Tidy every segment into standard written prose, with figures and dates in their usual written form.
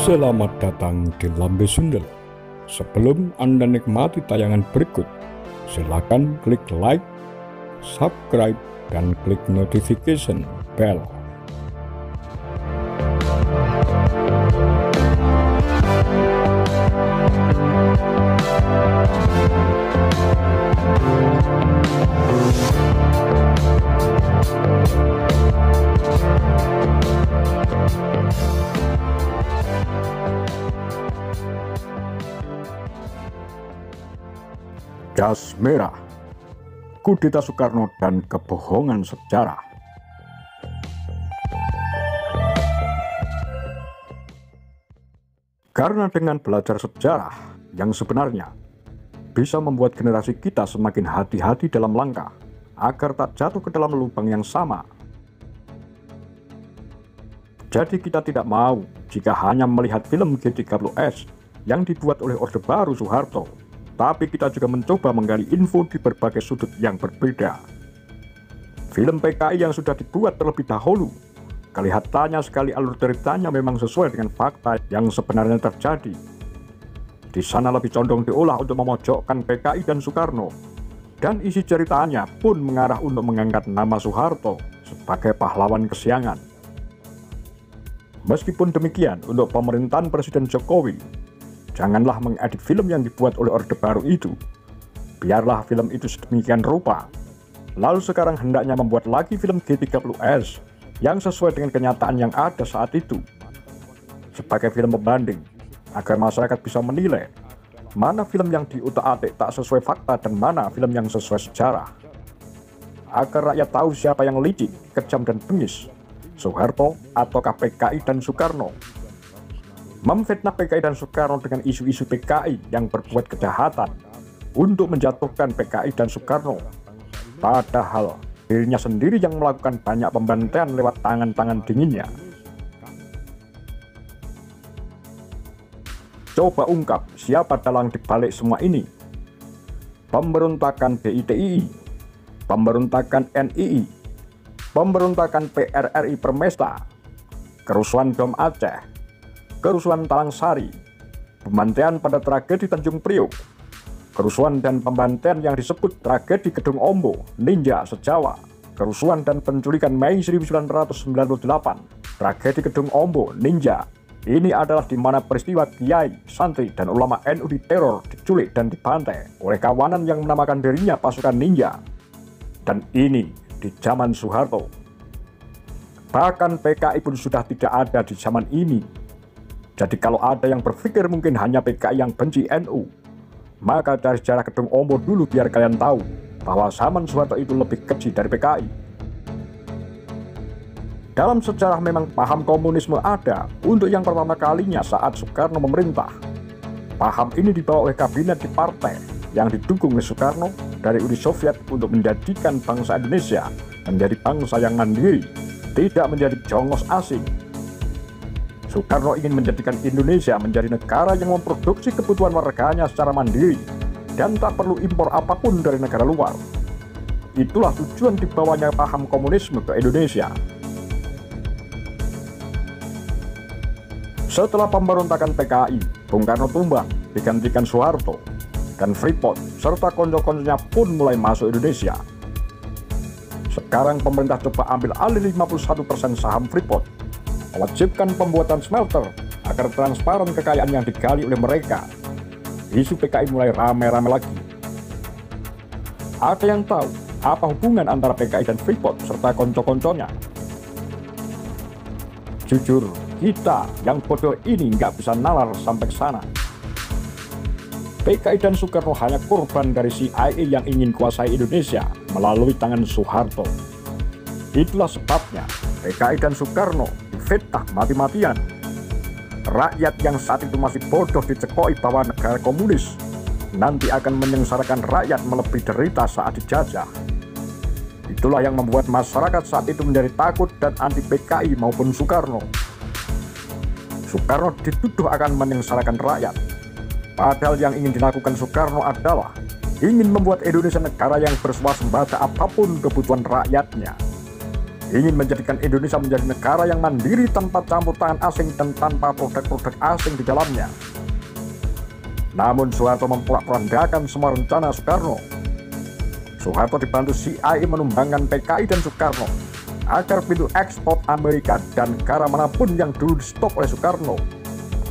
Selamat datang di Lambe Sundel. Sebelum Anda nikmati tayangan berikut, silakan klik like, subscribe, dan klik notification bell. Gas Merah, Kudeta Soekarno dan Kebohongan Sejarah. Karena dengan belajar sejarah yang sebenarnya bisa membuat generasi kita semakin hati-hati dalam langkah agar tak jatuh ke dalam lubang yang sama. Jadi kita tidak mau jika hanya melihat film G30S yang dibuat oleh Orde Baru Soeharto, tapi kita juga mencoba menggali info di berbagai sudut yang berbeda. Film PKI yang sudah dibuat terlebih dahulu, kelihatannya sekali alur ceritanya memang sesuai dengan fakta yang sebenarnya terjadi. Di sana lebih condong diolah untuk memojokkan PKI dan Soekarno, dan isi ceritanya pun mengarah untuk mengangkat nama Soeharto sebagai pahlawan kesiangan. Meskipun demikian, untuk pemerintahan Presiden Jokowi, janganlah mengedit film yang dibuat oleh Orde Baru itu. Biarlah film itu sedemikian rupa. Lalu sekarang hendaknya membuat lagi film G30S yang sesuai dengan kenyataan yang ada saat itu, sebagai film pembanding, agar masyarakat bisa menilai mana film yang diutak-atik tak sesuai fakta dan mana film yang sesuai sejarah. Agar rakyat tahu siapa yang licik, kejam dan bengis, Soeharto ataukah PKI dan Soekarno. Memfitnah PKI dan Soekarno dengan isu-isu PKI yang berbuat kejahatan untuk menjatuhkan PKI dan Soekarno, padahal dirinya sendiri yang melakukan banyak pembantaian lewat tangan-tangan dinginnya. Coba ungkap siapa dalang dibalik semua ini. Pemberontakan DITII, pemberontakan NII, pemberontakan PRRI Permesta, kerusuhan Bom Aceh, kerusuhan Talang Sari, pembantaian pada tragedi Tanjung Priok, kerusuhan dan pembantaian yang disebut tragedi Gedung Ombo, Ninja Sejawa, kerusuhan dan penculikan Mei 1998, tragedi Gedung Ombo, Ninja. Ini adalah di mana peristiwa kiai, santri, dan ulama NU diteror, diculik, dan dibantai oleh kawanan yang menamakan dirinya pasukan ninja. Dan ini di zaman Soeharto. Bahkan PKI pun sudah tidak ada di zaman ini. Jadi kalau ada yang berpikir mungkin hanya PKI yang benci NU, maka dari sejarah Gedung Ombo dulu biar kalian tahu bahwa zaman Soeharto itu lebih keji dari PKI. Dalam sejarah memang paham komunisme ada untuk yang pertama kalinya saat Soekarno memerintah. Paham ini dibawa oleh kabinet di partai yang didukung oleh Soekarno dari Uni Soviet untuk menjadikan bangsa Indonesia menjadi bangsa yang mandiri, tidak menjadi jongos asing. Soekarno ingin menjadikan Indonesia menjadi negara yang memproduksi kebutuhan warganya secara mandiri dan tak perlu impor apapun dari negara luar. Itulah tujuan dibawanya paham komunisme ke Indonesia. Setelah pemberontakan PKI, Bung Karno tumbang, digantikan Soeharto, dan Freeport serta konco-konconya pun mulai masuk Indonesia. Sekarang pemerintah coba ambil alih 51% saham Freeport, mewajibkan pembuatan smelter agar transparan kekayaan yang digali oleh mereka. Isu PKI mulai rame-rame lagi. Ada yang tahu apa hubungan antara PKI dan Freeport serta konco-konconya? Jujur, kita yang bodoh ini nggak bisa nalar sampai ke sana. PKI dan Soekarno hanya korban dari CIA yang ingin kuasai Indonesia melalui tangan Soeharto. Itulah sebabnya PKI dan Soekarno difitnah mati-matian. Rakyat yang saat itu masih bodoh dicekoi bahwa negara komunis nanti akan menyengsarakan rakyat melebihi derita saat dijajah. Itulah yang membuat masyarakat saat itu menjadi takut dan anti PKI maupun Soekarno. Soekarno dituduh akan menyengsarakan rakyat. Padahal yang ingin dilakukan Soekarno adalah ingin membuat Indonesia negara yang berswasembada apapun kebutuhan rakyatnya. ingin menjadikan Indonesia menjadi negara yang mandiri tanpa campur tangan asing dan tanpa produk-produk asing di dalamnya. Namun Soeharto memporak-porandakan semua rencana Soekarno. Soeharto dibantu CIA menumbangkan PKI dan Soekarno agar pintu ekspor Amerika dan negara manapun yang dulu di stop oleh Soekarno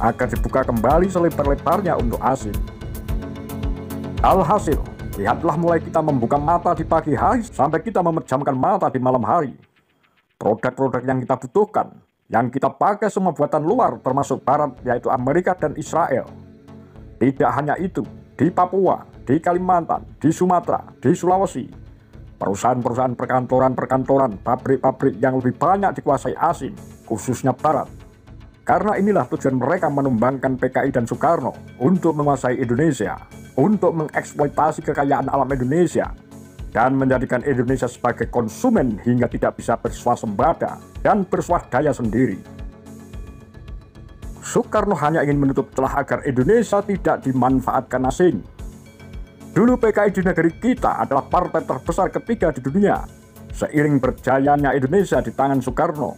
agar dibuka kembali selebar-lebarnya untuk asing. Alhasil, lihatlah mulai kita membuka mata di pagi hari sampai kita memejamkan mata di malam hari. Produk-produk yang kita butuhkan, yang kita pakai semua buatan luar termasuk Barat yaitu Amerika dan Israel. Tidak hanya itu, di Papua, di Kalimantan, di Sumatera, di Sulawesi, perusahaan-perusahaan perkantoran-perkantoran, pabrik-pabrik yang lebih banyak dikuasai asing, khususnya Barat. Karena inilah tujuan mereka menumbangkan PKI dan Soekarno untuk menguasai Indonesia, untuk mengeksploitasi kekayaan alam Indonesia, dan menjadikan Indonesia sebagai konsumen hingga tidak bisa berswasembada dan berswadaya sendiri. Soekarno hanya ingin menutup celah agar Indonesia tidak dimanfaatkan asing. Dulu PKI di negeri kita adalah partai terbesar ketiga di dunia, seiring berjayanya Indonesia di tangan Soekarno.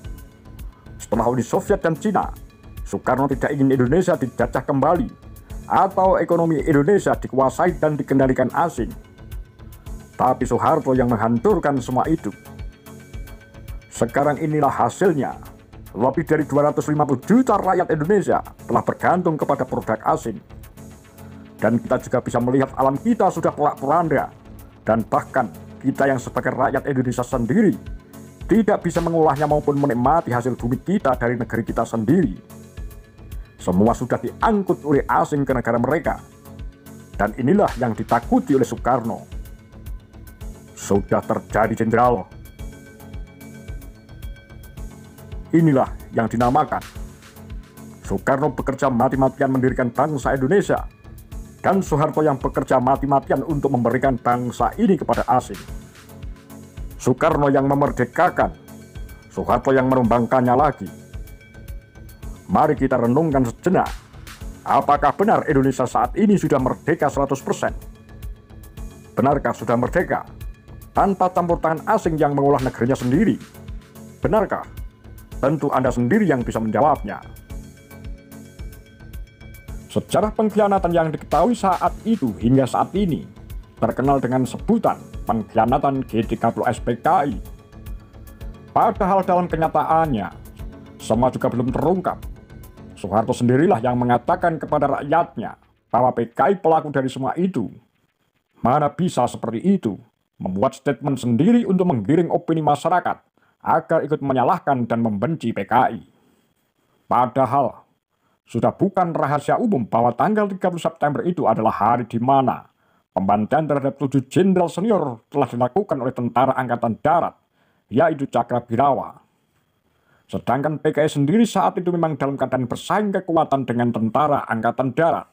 Setelah Uni Soviet dan Cina, Soekarno tidak ingin Indonesia dijajah kembali, atau ekonomi Indonesia dikuasai dan dikendalikan asing. Tapi Soeharto yang menghancurkan semua itu. Sekarang inilah hasilnya. Lebih dari 250 juta rakyat Indonesia telah bergantung kepada produk asing. Dan kita juga bisa melihat alam kita sudah porak-poranda. Dan bahkan kita yang sebagai rakyat Indonesia sendiri tidak bisa mengolahnya maupun menikmati hasil bumi kita dari negeri kita sendiri. Semua sudah diangkut oleh asing ke negara mereka. Dan inilah yang ditakuti oleh Soekarno. Sudah terjadi, Jenderal. Inilah yang dinamakan Soekarno bekerja mati-matian mendirikan bangsa Indonesia, dan Soeharto yang bekerja mati-matian untuk memberikan bangsa ini kepada asing. Soekarno yang memerdekakan, Soeharto yang menumbangkannya lagi. Mari kita renungkan sejenak. Apakah benar Indonesia saat ini sudah merdeka 100%? Benarkah sudah merdeka tanpa campur tangan asing yang mengolah negerinya sendiri? Benarkah? Tentu Anda sendiri yang bisa menjawabnya. Sejarah pengkhianatan yang diketahui saat itu hingga saat ini terkenal dengan sebutan pengkhianatan G30S PKI. Padahal dalam kenyataannya, semua juga belum terungkap. Soeharto sendirilah yang mengatakan kepada rakyatnya bahwa PKI pelaku dari semua itu. Mana bisa seperti itu? Membuat statement sendiri untuk menggiring opini masyarakat agar ikut menyalahkan dan membenci PKI. Padahal sudah bukan rahasia umum bahwa tanggal 30 September itu adalah hari di mana pembantaian terhadap 7 jenderal senior telah dilakukan oleh tentara Angkatan Darat, yaitu Cakrabirawa. Sedangkan PKI sendiri saat itu memang dalam keadaan bersaing kekuatan dengan tentara Angkatan Darat.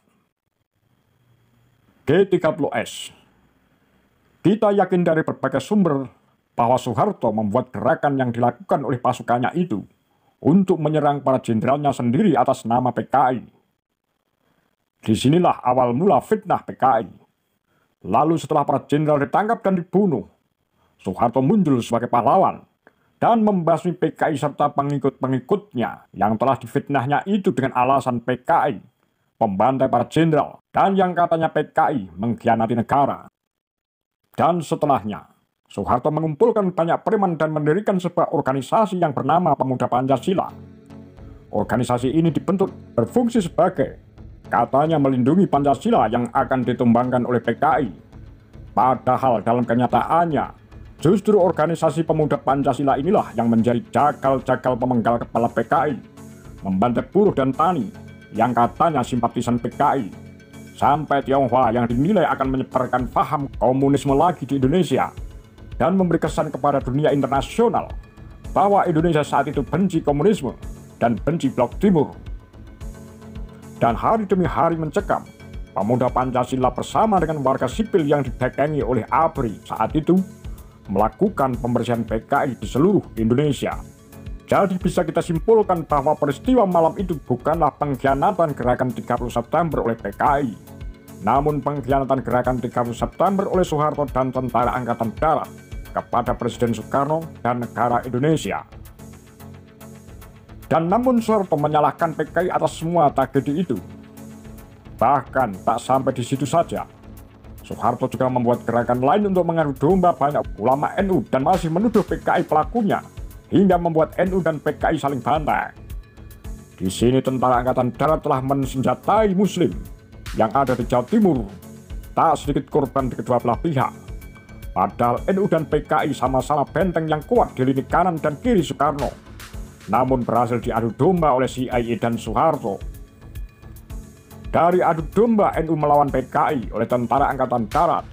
G30S. Kita yakin dari berbagai sumber bahwa Soeharto membuat gerakan yang dilakukan oleh pasukannya itu untuk menyerang para jenderalnya sendiri atas nama PKI. Disinilah awal mula fitnah PKI. Lalu setelah para jenderal ditangkap dan dibunuh, Soeharto muncul sebagai pahlawan dan membasmi PKI serta pengikut-pengikutnya yang telah difitnahnya itu dengan alasan PKI membantai para jenderal dan yang katanya PKI mengkhianati negara. Dan setelahnya, Soeharto mengumpulkan banyak preman dan mendirikan sebuah organisasi yang bernama Pemuda Pancasila. Organisasi ini dibentuk berfungsi sebagai, katanya melindungi Pancasila yang akan ditumbangkan oleh PKI. Padahal dalam kenyataannya, justru organisasi Pemuda Pancasila inilah yang menjadi jagal-jagal pemenggal kepala PKI, membantai buruh dan tani yang katanya simpatisan PKI. Sampai Tionghoa yang dinilai akan menyebarkan paham komunisme lagi di Indonesia dan memberi kesan kepada dunia internasional bahwa Indonesia saat itu benci komunisme dan benci Blok Timur. Dan hari demi hari mencekam, Pemuda Pancasila bersama dengan warga sipil yang didatangi oleh ABRI saat itu melakukan pembersihan PKI di seluruh Indonesia. Jadi bisa kita simpulkan bahwa peristiwa malam itu bukanlah pengkhianatan gerakan 30 September oleh PKI, namun pengkhianatan gerakan 30 September oleh Soeharto dan tentara Angkatan Darat kepada Presiden Soekarno dan negara Indonesia. Dan namun Soeharto menyalahkan PKI atas semua tragedi itu. Bahkan tak sampai di situ saja, Soeharto juga membuat gerakan lain untuk mengadu domba banyak ulama NU dan masih menuduh PKI pelakunya, hingga membuat NU dan PKI saling bantai. Di sini tentara Angkatan Darat telah mensenjatai Muslim yang ada di Jawa Timur. Tak sedikit korban di kedua belah pihak. Padahal NU dan PKI sama-sama benteng yang kuat di lini kanan dan kiri Soekarno, namun berhasil diadu domba oleh CIA dan Soeharto. Dari adu domba NU melawan PKI oleh tentara Angkatan Darat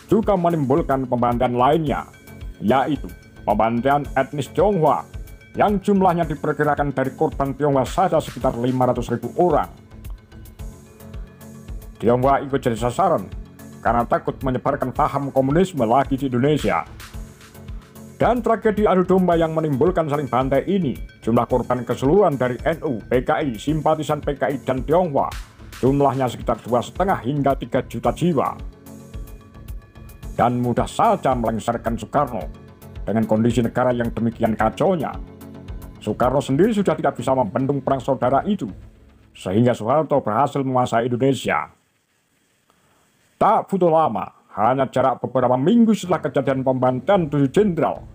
juga menimbulkan pembantaian lainnya, yaitu pembantaian etnis Tionghoa yang jumlahnya diperkirakan dari korban Tionghoa saja sekitar 500.000 orang. Tionghoa ikut jadi sasaran karena takut menyebarkan paham komunisme lagi di Indonesia. Dan tragedi adu domba yang menimbulkan saling bantai ini, jumlah korban keseluruhan dari NU, PKI, simpatisan PKI dan Tionghoa jumlahnya sekitar 2,5 hingga 3 juta jiwa. Dan mudah saja melengsarkan Soekarno dengan kondisi negara yang demikian kacaunya. Soekarno sendiri sudah tidak bisa membendung perang saudara itu, sehingga Soeharto berhasil menguasai Indonesia. Tak butuh lama, hanya jarak beberapa minggu setelah kejadian pembantaian 7 jenderal,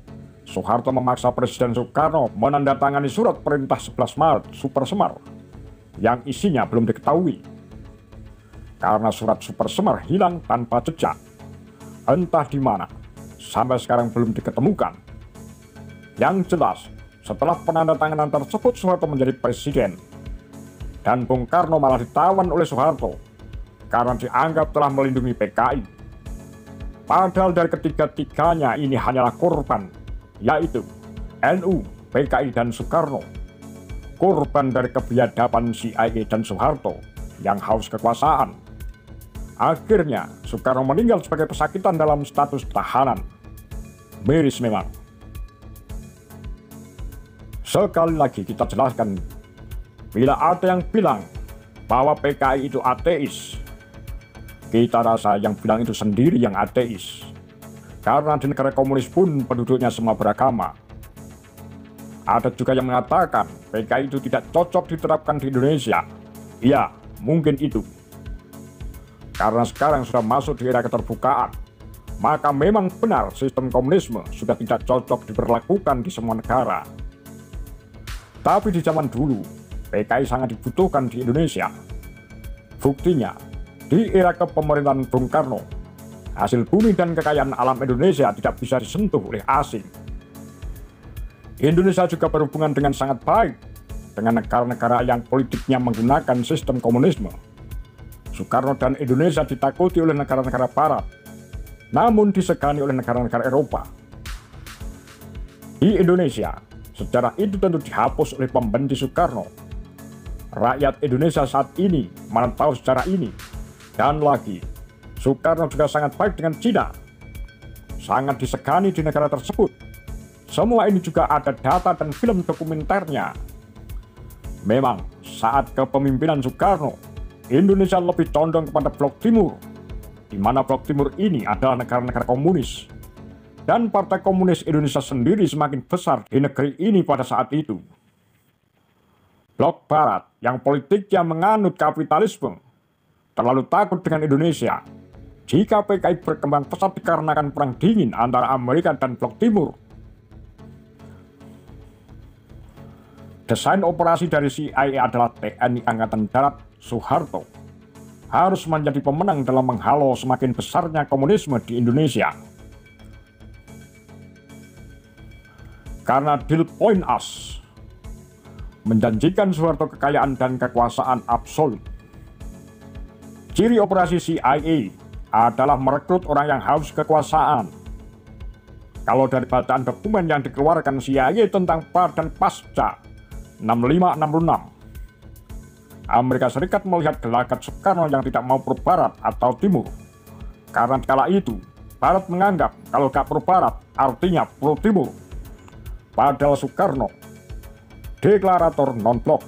Soeharto memaksa Presiden Soekarno menandatangani surat perintah 11 Maret Super Semar yang isinya belum diketahui. Karena surat Super Semar hilang tanpa jejak, entah di mana, sampai sekarang belum diketemukan. Yang jelas, setelah penandatanganan tersebut Soeharto menjadi presiden, dan Bung Karno malah ditawan oleh Soeharto karena dianggap telah melindungi PKI. Padahal dari ketiga-tiganya ini hanyalah korban, yaitu NU, PKI, dan Soekarno. Korban dari kebiadaban CIA dan Soeharto yang haus kekuasaan. Akhirnya, Soekarno meninggal sebagai pesakitan dalam status tahanan. Miris memang. Sekali lagi kita jelaskan, bila ada yang bilang bahwa PKI itu ateis, kita rasa yang bilang itu sendiri yang ateis. Karena di negara komunis pun penduduknya semua beragama. Ada juga yang mengatakan PKI itu tidak cocok diterapkan di Indonesia. Ya, mungkin itu. Karena sekarang sudah masuk di era keterbukaan, maka memang benar sistem komunisme sudah tidak cocok diberlakukan di semua negara. Tapi di zaman dulu, PKI sangat dibutuhkan di Indonesia. Buktinya, di era kepemerintahan Bung Karno, hasil bumi dan kekayaan alam Indonesia tidak bisa disentuh oleh asing. Indonesia juga berhubungan dengan sangat baik dengan negara-negara yang politiknya menggunakan sistem komunisme. Soekarno dan Indonesia ditakuti oleh negara-negara Barat, namun disegani oleh negara-negara Eropa. Di Indonesia, sejarah itu tentu dihapus oleh pembenci Soekarno. Rakyat Indonesia saat ini mana tahu sejarah ini. Dan lagi, Soekarno juga sangat baik dengan Cina, sangat disegani di negara tersebut. Semua ini juga ada data dan film dokumenternya. Memang saat kepemimpinan Soekarno, Indonesia lebih condong kepada Blok Timur, di mana Blok Timur ini adalah negara-negara komunis. Dan Partai Komunis Indonesia sendiri semakin besar di negeri ini pada saat itu. Blok Barat yang politiknya menganut kapitalisme terlalu takut dengan Indonesia jika PKI berkembang pesat dikarenakan perang dingin antara Amerika dan Blok Timur. Desain operasi dari CIA adalah TNI Angkatan Darat Soeharto harus menjadi pemenang dalam menghalau semakin besarnya komunisme di Indonesia. Karena deal point us menjanjikan Soeharto kekayaan dan kekuasaan absolut. Ciri operasi CIA adalah merekrut orang yang haus kekuasaan. Kalau dari bacaan dokumen yang dikeluarkan CIA tentang dan pasca 6566, Amerika Serikat melihat gelagat Soekarno yang tidak mau pro Barat atau Timur. Karena kala itu, Barat menganggap kalau gak pro Barat artinya pro Timur. Padahal Soekarno deklarator non-blok.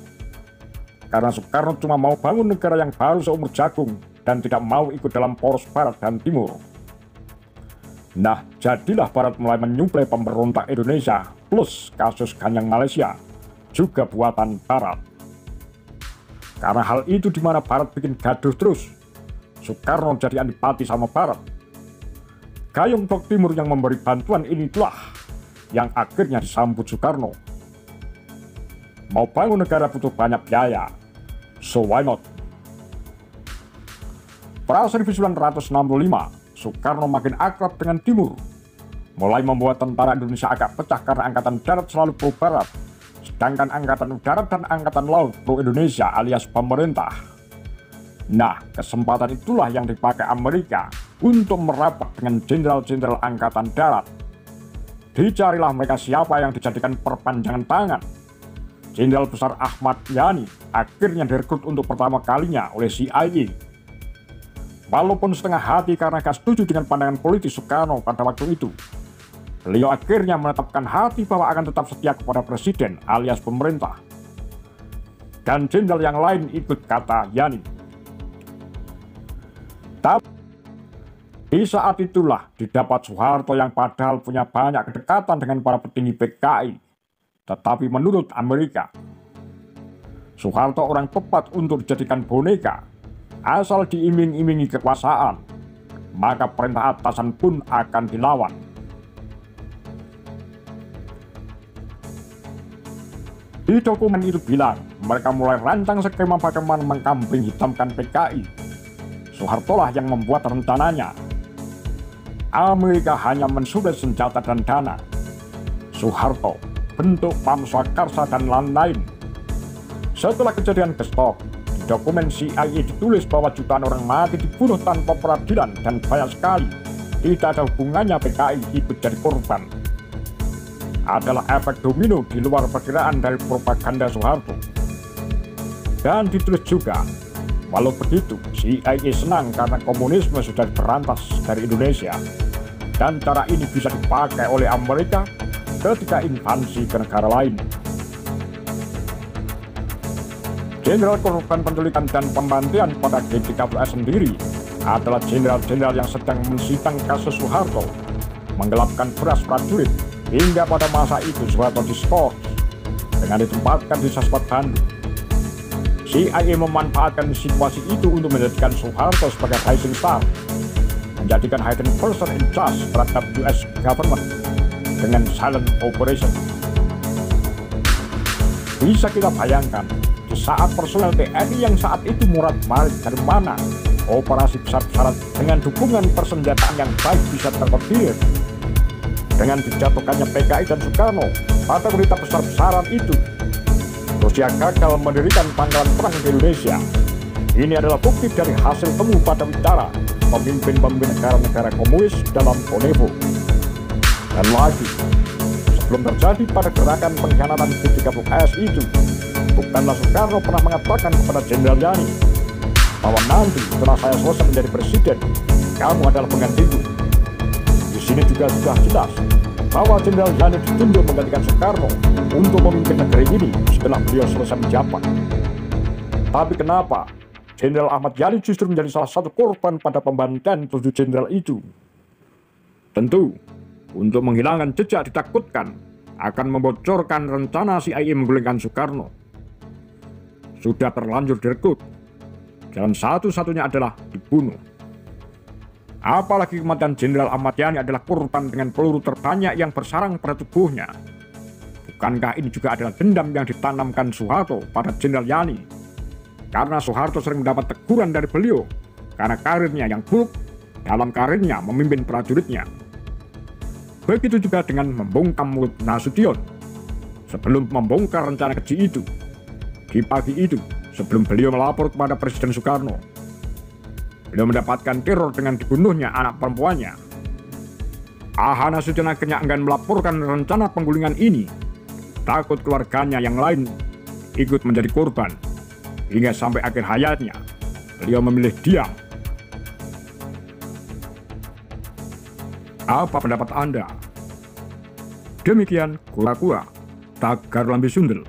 Karena Soekarno cuma mau bangun negara yang baru seumur jagung dan tidak mau ikut dalam poros Barat dan Timur. Nah, jadilah Barat mulai menyuplai pemberontak Indonesia plus kasus Ganyang Malaysia, juga buatan Barat. Karena hal itu di mana Barat bikin gaduh terus, Soekarno jadi antipati sama Barat. Gayung Blok Timur yang memberi bantuan inilah yang akhirnya disambut Soekarno. Mau bangun negara butuh banyak biaya, so why not? Pada 1965, Soekarno makin akrab dengan Timur, mulai membuat tentara Indonesia agak pecah karena Angkatan Darat selalu pro Barat, sedangkan Angkatan Udara dan Angkatan Laut pro Indonesia alias pemerintah. Nah, kesempatan itulah yang dipakai Amerika untuk merapat dengan jenderal-jenderal Angkatan Darat. Dicarilah mereka siapa yang dijadikan perpanjangan tangan. Jenderal Besar Ahmad Yani akhirnya direkrut untuk pertama kalinya oleh CIA. Walaupun setengah hati karena gak setuju dengan pandangan politik Soekarno pada waktu itu, beliau akhirnya menetapkan hati bahwa akan tetap setia kepada presiden alias pemerintah. Dan jenderal yang lain ikut kata Yani. Tapi di saat itulah didapat Soeharto yang padahal punya banyak kedekatan dengan para petinggi PKI. Tetapi menurut Amerika, Soeharto orang tepat untuk dijadikan boneka. Asal diiming-imingi kekuasaan, maka perintah atasan pun akan dilawan. Di dokumen itu bilang, mereka mulai rancang skema bagaimana mengkambing hitamkan PKI. Soeharto lah yang membuat rencananya. Amerika hanya mensuplai senjata dan dana. Soeharto bentuk Pam Swakarsa dan lain-lain. Setelah kejadian Gestok, dokumen CIA ditulis bahwa jutaan orang mati dibunuh tanpa peradilan dan banyak sekali tidak ada hubungannya PKI ikut jadi korban. Adalah efek domino di luar perkiraan dari propaganda Soeharto. Dan ditulis juga, walau begitu CIA senang karena komunisme sudah diberantas dari Indonesia dan cara ini bisa dipakai oleh Amerika ketika invasi ke negara lain. Jenderal korban penculikan dan pembantian pada G30S sendiri adalah jenderal-jenderal yang sedang mensidang kasus Soeharto, menggelapkan beras prajurit, hingga pada masa itu Soeharto diskors dengan ditempatkan di Saspat Bandung. CIA memanfaatkan situasi itu untuk menjadikan Soeharto sebagai rising star, menjadikan hidden person in charge terhadap US government dengan silent operation. Bisa kita bayangkan, di saat personel TNI yang saat itu murad-marid dari mana operasi besar-besaran dengan dukungan persenjataan yang baik bisa terkoordinir. Dengan dijatuhkannya PKI dan Soekarno pada berita besar-besaran itu, Rusia gagal mendirikan pangkalan perang di Indonesia. Ini adalah bukti dari hasil temu pada bicara pemimpin-pemimpin negara-negara komunis dalam Konevo. Dan lagi, sebelum terjadi pada gerakan pengkhianatan G30S itu, bukanlah Soekarno pernah mengatakan kepada Jenderal Yani bahwa nanti setelah saya selesai menjadi presiden, kamu adalah penggantiku. Di sini juga sudah jelas bahwa Jenderal Yani ditunjuk menggantikan Soekarno untuk memimpin negeri ini setelah beliau selesai menjabat. Tapi kenapa Jenderal Ahmad Yani justru menjadi salah satu korban pada pembantaian 7 jenderal itu? Tentu, untuk menghilangkan jejak ditakutkan akan membocorkan rencana CIA menggulingkan Soekarno. Sudah terlanjur direkrut, jalan satu-satunya adalah dibunuh. Apalagi kematian Jenderal Ahmad Yani adalah korban dengan peluru terbanyak yang bersarang pada tubuhnya. Bukankah ini juga adalah dendam yang ditanamkan Soeharto pada Jenderal Yani? Karena Soeharto sering mendapat teguran dari beliau karena karirnya yang buruk dalam karirnya memimpin prajuritnya. Begitu juga dengan membungkam mulut Nasution. Sebelum membongkar rencana keji itu, di pagi itu, sebelum beliau melapor kepada Presiden Soekarno, beliau mendapatkan teror dengan dibunuhnya anak perempuannya. Aha Nasution akhirnya enggan melaporkan rencana penggulingan ini, takut keluarganya yang lain ikut menjadi korban. Hingga sampai akhir hayatnya, beliau memilih diam. Apa pendapat Anda? Demikian kura-kura Tagar Lambe Sundel.